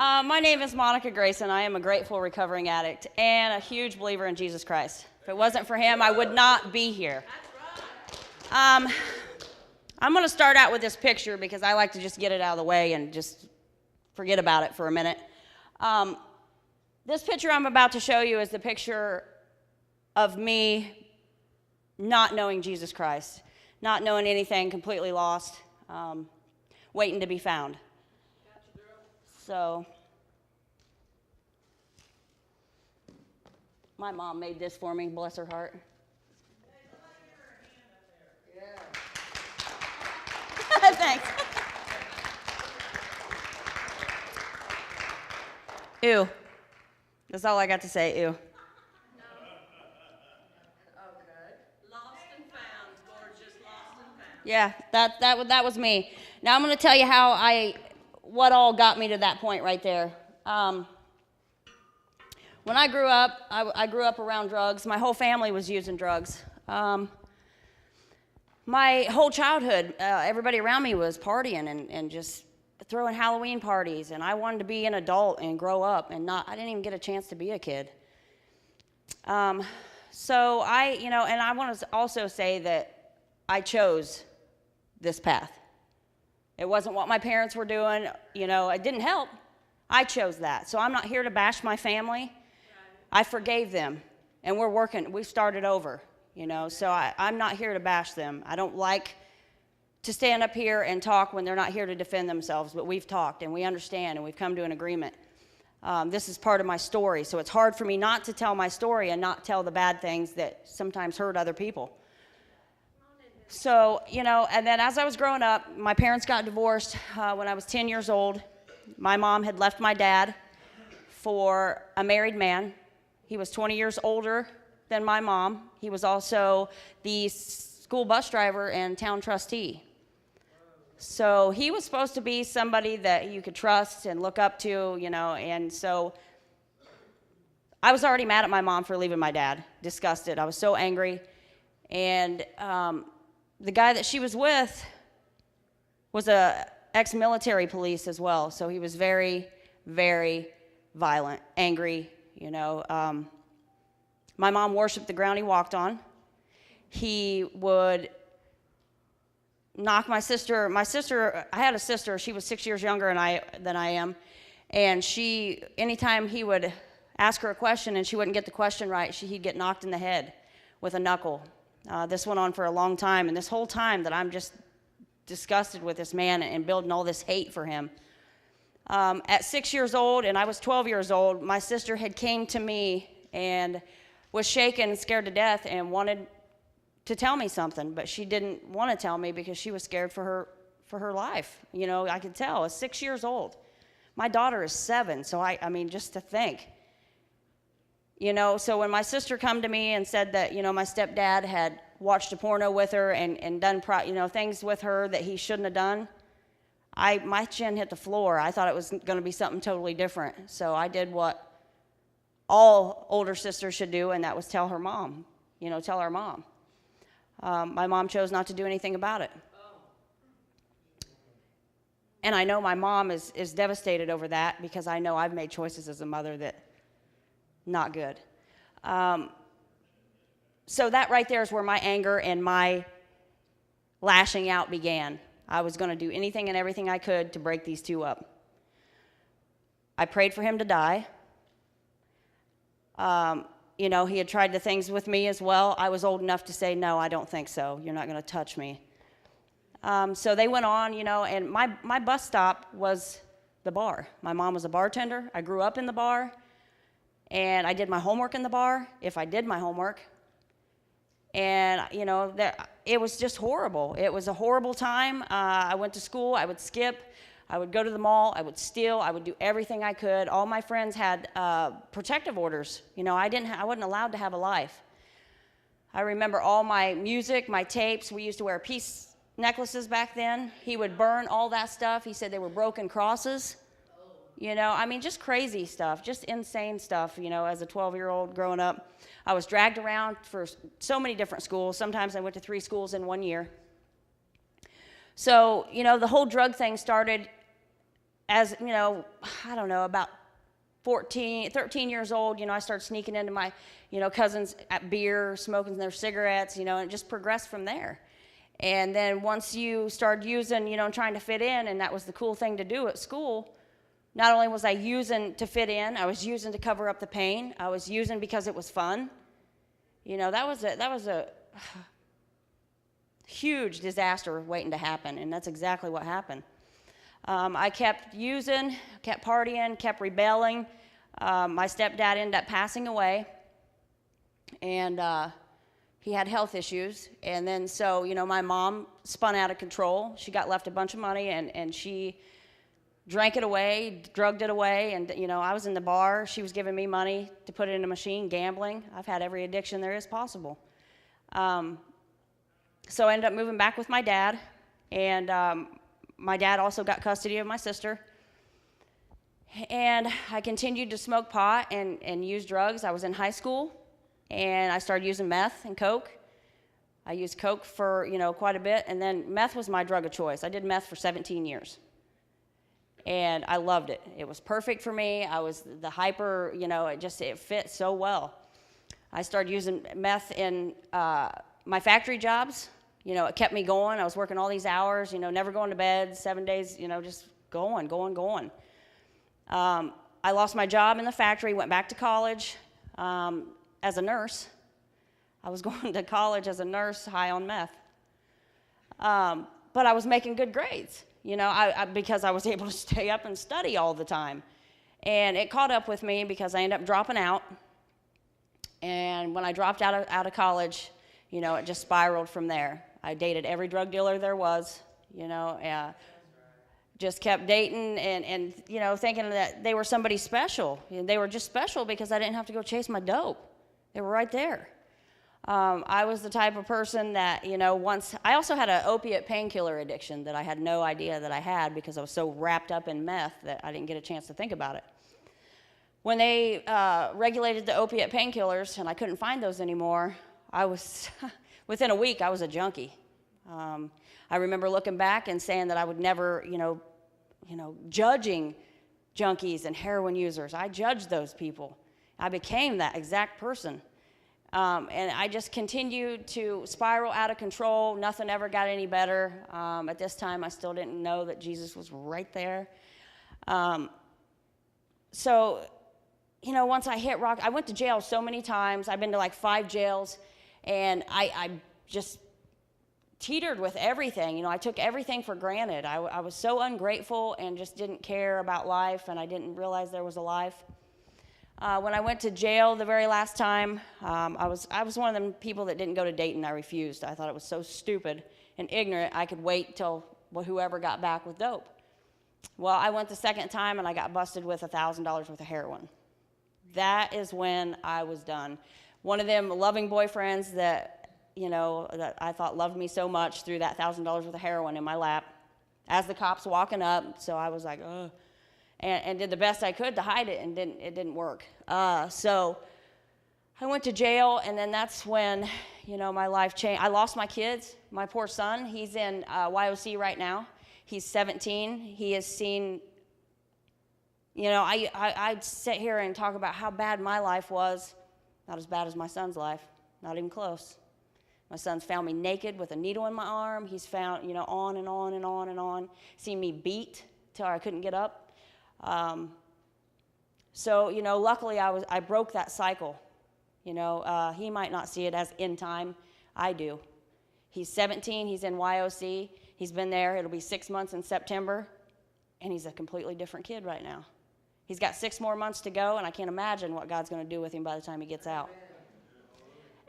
My name is Monica Grayson. I am a grateful recovering addict and a huge believer in Jesus Christ. If it wasn't for him, I would not be here. I'm going to start out with this picture because I like to just get it out of the way and just forget about it for a minute. This picture I'm about to show you is the picture of me not knowing Jesus Christ, not knowing anything, completely lost, waiting to be found. So, my mom made this for me, bless her heart. Thanks. Ew. That's all I got to say, ew. Okay. Lost and found, gorgeous, lost and found. Yeah, that was me. Now I'm going to tell you what all got me to that point right there. When I grew up, I grew up around drugs. My whole family was using drugs. My whole childhood, everybody around me was partying and just throwing Halloween parties, and I wanted to be an adult and grow up, and I didn't even get a chance to be a kid. So and I want to also say that I chose this path. It wasn't what my parents were doing, it didn't help. I chose that. So I'm not here to bash my family. I forgave them, and we started over, so I'm not here to bash them. I don't like to stand up here and talk when they're not here to defend themselves, but we've talked, and we understand, and we've come to an agreement. This is part of my story, so it's hard for me not to tell my story and not tell the bad things that sometimes hurt other people. So, and then as I was growing up, my parents got divorced when I was 10 years old. My mom had left my dad for a married man. He was 20 years older than my mom. He was also the school bus driver and town trustee. So he was supposed to be somebody that you could trust and look up to, and so I was already mad at my mom for leaving my dad, disgusted. I was so angry, and the guy that she was with was a ex-military police as well, so he was very, very violent, angry, My mom worshiped the ground he walked on. He would knock my sister, I had a sister, she was 6 years younger than I am, and anytime he would ask her a question and she wouldn't get the question right, he'd get knocked in the head with a knuckle. This went on for a long time, and this whole time that I'm just disgusted with this man and building all this hate for him. At 6 years old, and I was 12 years old, my sister had came to me and was shaken and scared to death and wanted to tell me something, but she didn't want to tell me because she was scared for her life. I could tell. I was 6 years old. My daughter is 7, so I mean, just to think. So when my sister come to me and said that, my stepdad had watched a porno with her and done, things with her that he shouldn't have done, my chin hit the floor. I thought it was going to be something totally different. So I did what all older sisters should do, and that was tell her mom, tell our mom. My mom chose not to do anything about it. And I know my mom is devastated over that because I know I've made choices as a mother that not good. So that right there is where my anger and my lashing out began. I was going to do anything and everything I could to break these two up. I prayed for him to die. He had tried the things with me as well. I was old enough to say, no, I don't think so. You're not going to touch me. So they went on, and my bus stop was the bar. My mom was a bartender. I grew up in the bar, and I did my homework in the bar, if I did my homework. And, it was just horrible. It was a horrible time. I went to school. I would skip. I would go to the mall. I would steal. I would do everything I could. All my friends had protective orders. I wasn't allowed to have a life. I remember all my music, my tapes. We used to wear peace necklaces back then. He would burn all that stuff. He said they were broken crosses. Just crazy stuff, just insane stuff, as a 12-year-old growing up. I was dragged around for so many different schools. Sometimes I went to 3 schools in 1 year. So, the whole drug thing started as, I don't know, about 13 years old, I started sneaking into my, cousins at beer, smoking their cigarettes, and it just progressed from there. And then once you started using, and trying to fit in, and that was the cool thing to do at school, not only was I using to fit in, I was using to cover up the pain. I was using because it was fun. That was a huge disaster waiting to happen, and that's exactly what happened. I kept using, kept partying, kept rebelling. My stepdad ended up passing away, and he had health issues. And then so, my mom spun out of control. She got left a bunch of money, and she drank it away, drugged it away. And, I was in the bar. She was giving me money to put it in a machine, gambling. I've had every addiction there is possible. So I ended up moving back with my dad, and my dad also got custody of my sister. And I continued to smoke pot and use drugs. I was in high school, and I started using meth and coke. I used coke for, quite a bit, and then meth was my drug of choice. I did meth for 17 years, and I loved it. It was perfect for me. I was the hyper, it fit so well. I started using meth in my factory jobs. It kept me going. I was working all these hours, never going to bed, 7 days, just going. I lost my job in the factory, went back to college as a nurse. I was going to college as a nurse, high on meth. But I was making good grades, because I was able to stay up and study all the time. And it caught up with me because I ended up dropping out. And when I dropped out of college, it just spiraled from there. I dated every drug dealer there was, just kept dating and thinking that they were somebody special. They were just special because I didn't have to go chase my dope. They were right there. I was the type of person that, I also had an opiate painkiller addiction that I had no idea that I had because I was so wrapped up in meth that I didn't get a chance to think about it. When they regulated the opiate painkillers and I couldn't find those anymore, I was, within a week, I was a junkie. I remember looking back and saying that I would never, judging junkies and heroin users. I judged those people. I became that exact person. And I just continued to spiral out of control. Nothing ever got any better. At this time, I still didn't know that Jesus was right there. So, once I hit rock, I went to jail so many times. I've been to like 5 jails, and I just teetered with everything. I took everything for granted. I was so ungrateful and just didn't care about life, and I didn't realize there was a life. When I went to jail the very last time, I was one of them people that didn't go to Dayton. I refused. I thought it was so stupid and ignorant. I could wait till whoever got back with dope. Well, I went the second time, and I got busted with $1,000 worth of heroin. That is when I was done. One of them loving boyfriends that I thought loved me so much threw that $1,000 worth of heroin in my lap as the cops walking up. So I was like, ugh. And did the best I could to hide it, and it didn't work. So I went to jail, and then that's when, my life changed. I lost my kids. My poor son, he's in YOC right now. He's 17. He has seen, I'd sit here and talk about how bad my life was. Not as bad as my son's life, not even close. My son's found me naked with a needle in my arm. He's found, on and on and on and on. Seen me beat till I couldn't get up. So, luckily I broke that cycle. He might not see it as in time. I do. He's 17. He's in YOC. He's been there. It'll be 6 months in September. And he's a completely different kid right now. He's got 6 more months to go, and I can't imagine what God's going to do with him by the time he gets out.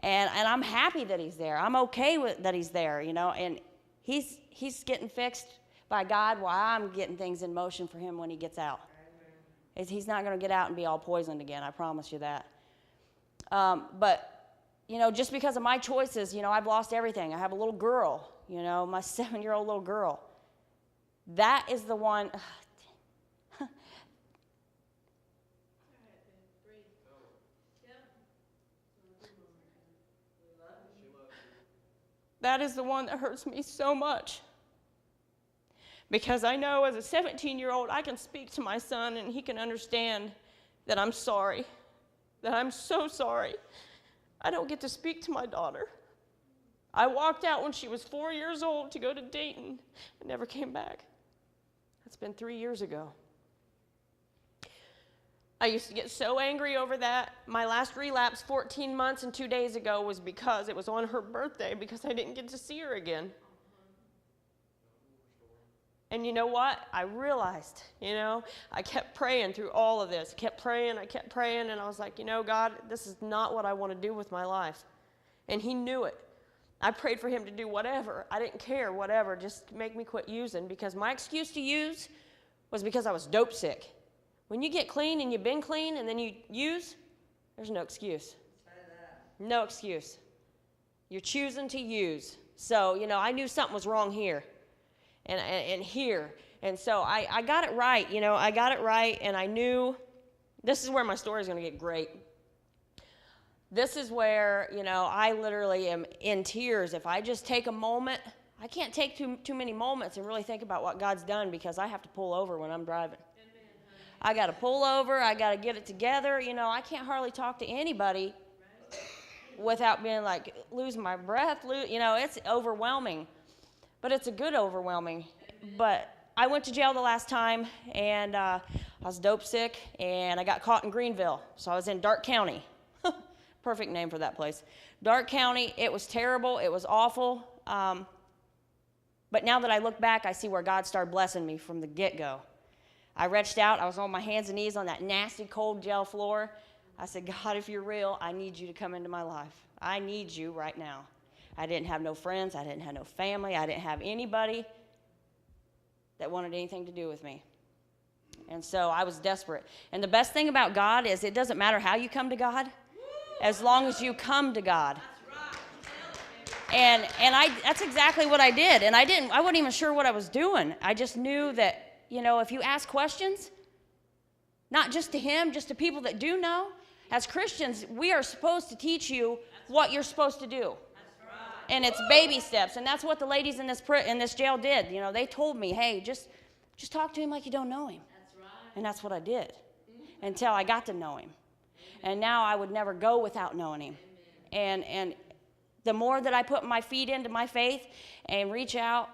And I'm happy that he's there. I'm okay with that he's there, and he's getting fixed by God while I'm getting things in motion for him when he gets out. He's not going to get out and be all poisoned again, I promise you that. But, just because of my choices, I've lost everything. I have a little girl, my 7-year-old little girl. That is the one. That is the one that hurts me so much. Because I know as a 17-year-old, I can speak to my son and he can understand that I'm sorry, that I'm so sorry. I don't get to speak to my daughter. I walked out when she was 4 years old to go to Dayton and never came back. That's been 3 years ago. I used to get so angry over that. My last relapse 14 months and 2 days ago was because it was on her birthday, because I didn't get to see her again. And you know what? I realized, I kept praying through all of this. I kept praying, and I was like, God, this is not what I want to do with my life. And he knew it. I prayed for him to do whatever. I didn't care, whatever, just make me quit using, because my excuse to use was because I was dope sick. When you get clean and you've been clean and then you use, there's no excuse. No excuse. You're choosing to use. So, I knew something was wrong here and here. And so I got it right, I got it right, and I knew this is where my story is going to get great. This is where, I literally am in tears. If I just take a moment, I can't take too many moments and really think about what God's done, because I have to pull over when I'm driving. I got to pull over. I got to get it together. I can't hardly talk to anybody without being like, losing my breath. It's overwhelming, but it's a good overwhelming. But I went to jail the last time, and I was dope sick, and I got caught in Greenville. So I was in Darke County. Perfect name for that place. Darke County. It was terrible. It was awful. But now that I look back, I see where God started blessing me from the get-go. I reached out. I was on my hands and knees on that nasty, cold jail floor. I said, God, if you're real, I need you to come into my life. I need you right now. I didn't have no friends. I didn't have no family. I didn't have anybody that wanted anything to do with me. And so I was desperate. And the best thing about God is it doesn't matter how you come to God, as long as you come to God. And that's exactly what I did. And I wasn't even sure what I was doing. I just knew that, if you ask questions, not just to him, just to people that do know, as Christians, we are supposed to teach you what you're supposed to do. And it's baby steps. And that's what the ladies in this jail did. They told me, hey, just talk to him like you don't know him. And that's what I did until I got to know him. And now I would never go without knowing him. And the more that I put my feet into my faith and reach out,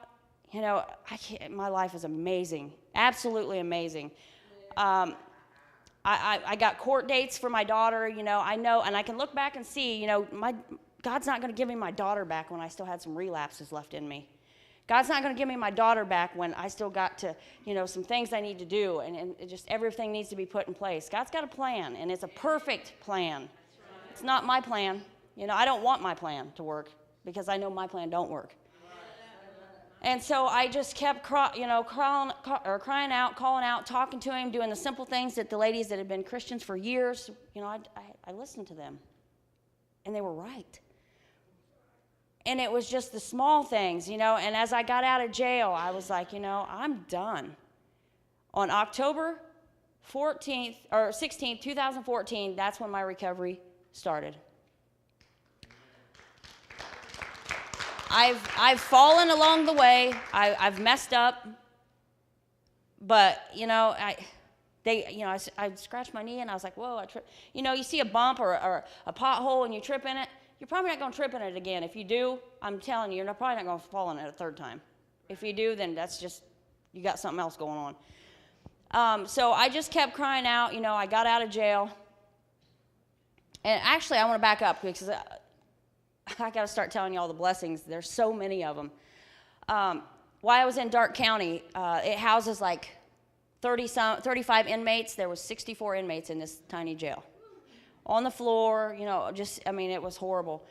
my life is amazing, absolutely amazing. I got court dates for my daughter, I know, and I can look back and see, God's not going to give me my daughter back when I still had some relapses left in me. God's not going to give me my daughter back when I still got to, some things I need to do, and just everything needs to be put in place. God's got a plan, and it's a perfect plan. It's not my plan. I don't want my plan to work, because I know my plan don't work. And so I just kept crying out, calling out, talking to him, doing the simple things that the ladies that had been Christians for years, I listened to them, and they were right. And it was just the small things, and as I got out of jail, I was like, I'm done. On October 16th, 2014, that's when my recovery started. I've fallen along the way. I've messed up, but I scratched my knee and I was like, whoa! I tripped. You see a bump or a pothole and you trip in it. You're probably not going to trip in it again. If you do, I'm telling you, you're probably not going to fall in it a third time. If you do, then that's just you got something else going on. So I just kept crying out. I got out of jail, and actually, I want to back up because I got to start telling you all the blessings. There's so many of them. While I was in Darke County, it houses like 35 inmates. There was 64 inmates in this tiny jail. On the floor, it was horrible.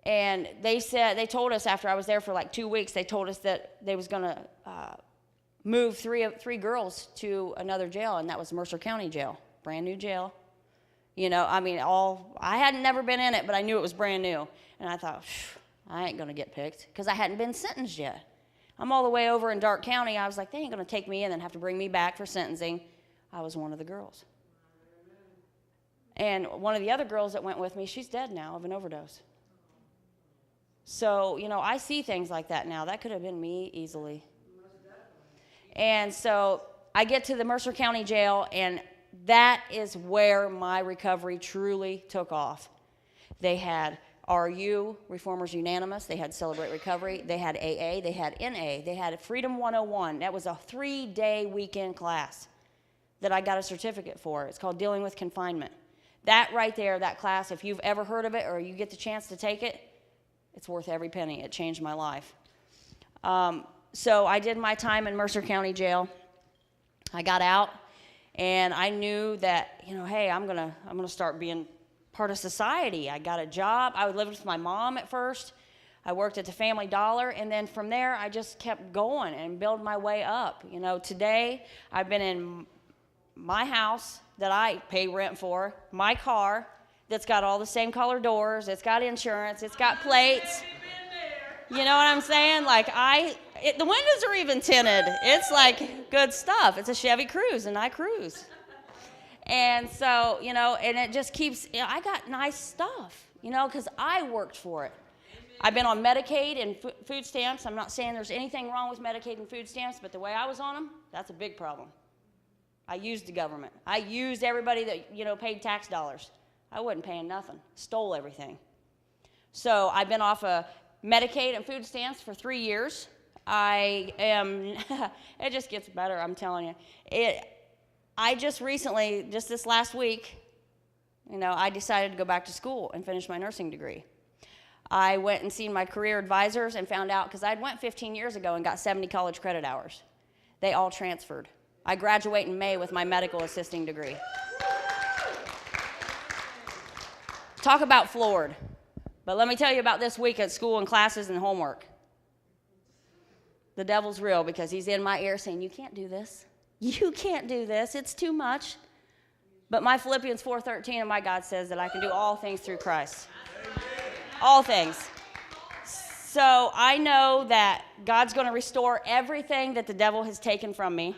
And they told us after I was there for like 2 weeks, they told us that they was going to move three girls to another jail, and that was Mercer County Jail, brand new jail. I hadn't never been in it, but I knew it was brand new. And I thought, I ain't going to get picked because I hadn't been sentenced yet. I'm all the way over in Darke County. I was like, they ain't going to take me in and have to bring me back for sentencing. I was one of the girls. And one of the other girls that went with me, she's dead now of an overdose. So, I see things like that now. That could have been me easily. And so I get to the Mercer County Jail, and that is where my recovery truly took off. They had RU, Reformers Unanimous. They had Celebrate Recovery. They had AA. They had NA. They had Freedom 101. That was a 3-day weekend class that I got a certificate for. It's called Dealing with Confinement. That right there, that class, if you've ever heard of it or you get the chance to take it, it's worth every penny. It changed my life. So I did my time in Mercer County Jail. I got out, and I knew that, hey, I'm gonna start being part of society. I got a job. I lived with my mom at first. I worked at the Family Dollar, and then from there, I just kept going and build my way up. Today, I've been in my house that I pay rent for, my car that's got all the same color doors, it's got insurance, it's got plates. You know what I'm saying? The windows are even tinted. It's like good stuff. It's a Chevy Cruze, and I cruise. And so, and it just keeps, I got nice stuff, because I worked for it. I've been on Medicaid and food stamps. I'm not saying there's anything wrong with Medicaid and food stamps, but the way I was on them, that's a big problem. I used the government. I used everybody that, paid tax dollars. I wasn't paying nothing. Stole everything. So I've been off of Medicaid and food stamps for 3 years. It just gets better, I'm telling you. I just recently, just this last week, I decided to go back to school and finish my nursing degree. I went and seen my career advisors and found out, because I'd went 15 years ago and got 70 college credit hours. They all transferred. I graduate in May with my medical assisting degree. Talk about floored. But let me tell you about this week at school and classes and homework. The devil's real, because he's in my ear saying, you can't do this. You can't do this. It's too much. But my Philippians 4:13 and my God says that I can do all things through Christ. All things. So I know that God's going to restore everything that the devil has taken from me.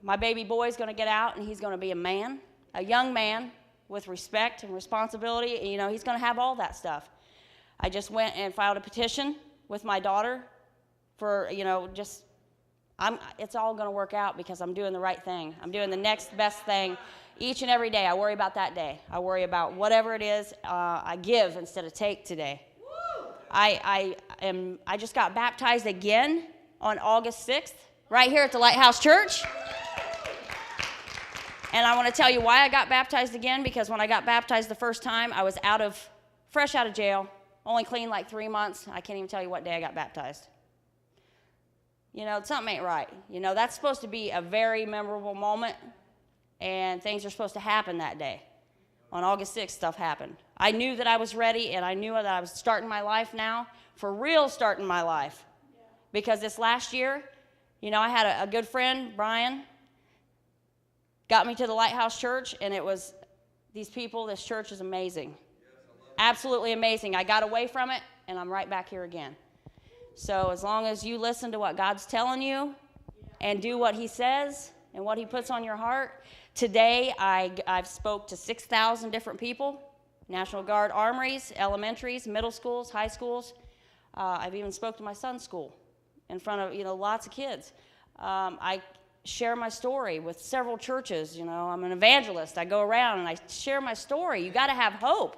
My baby boy's going to get out, and he's going to be a man, a young man with respect and responsibility. He's going to have all that stuff. I just went and filed a petition with my daughter for, it's all going to work out because I'm doing the right thing. I'm doing the next best thing each and every day. I worry about that day. I worry about whatever it is. I give instead of take today. I just got baptized again on August 6th right here at the Lighthouse Church. And I want to tell you why I got baptized again, because when I got baptized the first time, I was fresh out of jail, only clean like 3 months. I can't even tell you what day I got baptized. Something ain't right. That's supposed to be a very memorable moment, and things are supposed to happen that day. On August 6th, stuff happened. I knew that I was ready, and I knew that I was starting my life now, for real starting my life. Because this last year, I had a good friend, Brian, got me to the Lighthouse Church, and it was these people. This church is amazing. Absolutely amazing. I got away from it, and I'm right back here again. So as long as you listen to what God's telling you and do what he says and what he puts on your heart. Today, I've spoke to 6,000 different people, National Guard armories, elementaries, middle schools, high schools. I've even spoke to my son's school in front of, lots of kids. I share my story with several churches. I'm an evangelist. I go around and I share my story. You got to have hope.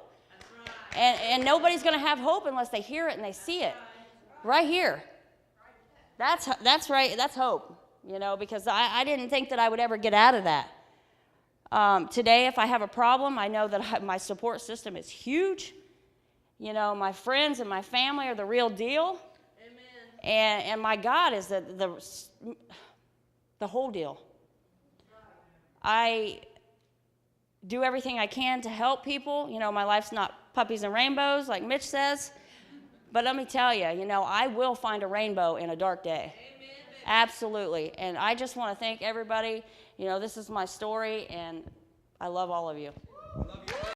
And nobody's going to have hope unless they hear it and they see it. Right here. That's right. That's hope, because I didn't think that I would ever get out of that. Today, if I have a problem, I know that my support system is huge. My friends and my family are the real deal. Amen. And my God is the whole deal. I do everything I can to help people. My life's not puppies and rainbows, like Mitch says. But let me tell you, I will find a rainbow in a dark day. Amen. Absolutely. And I just want to thank everybody. This is my story, and I love all of you.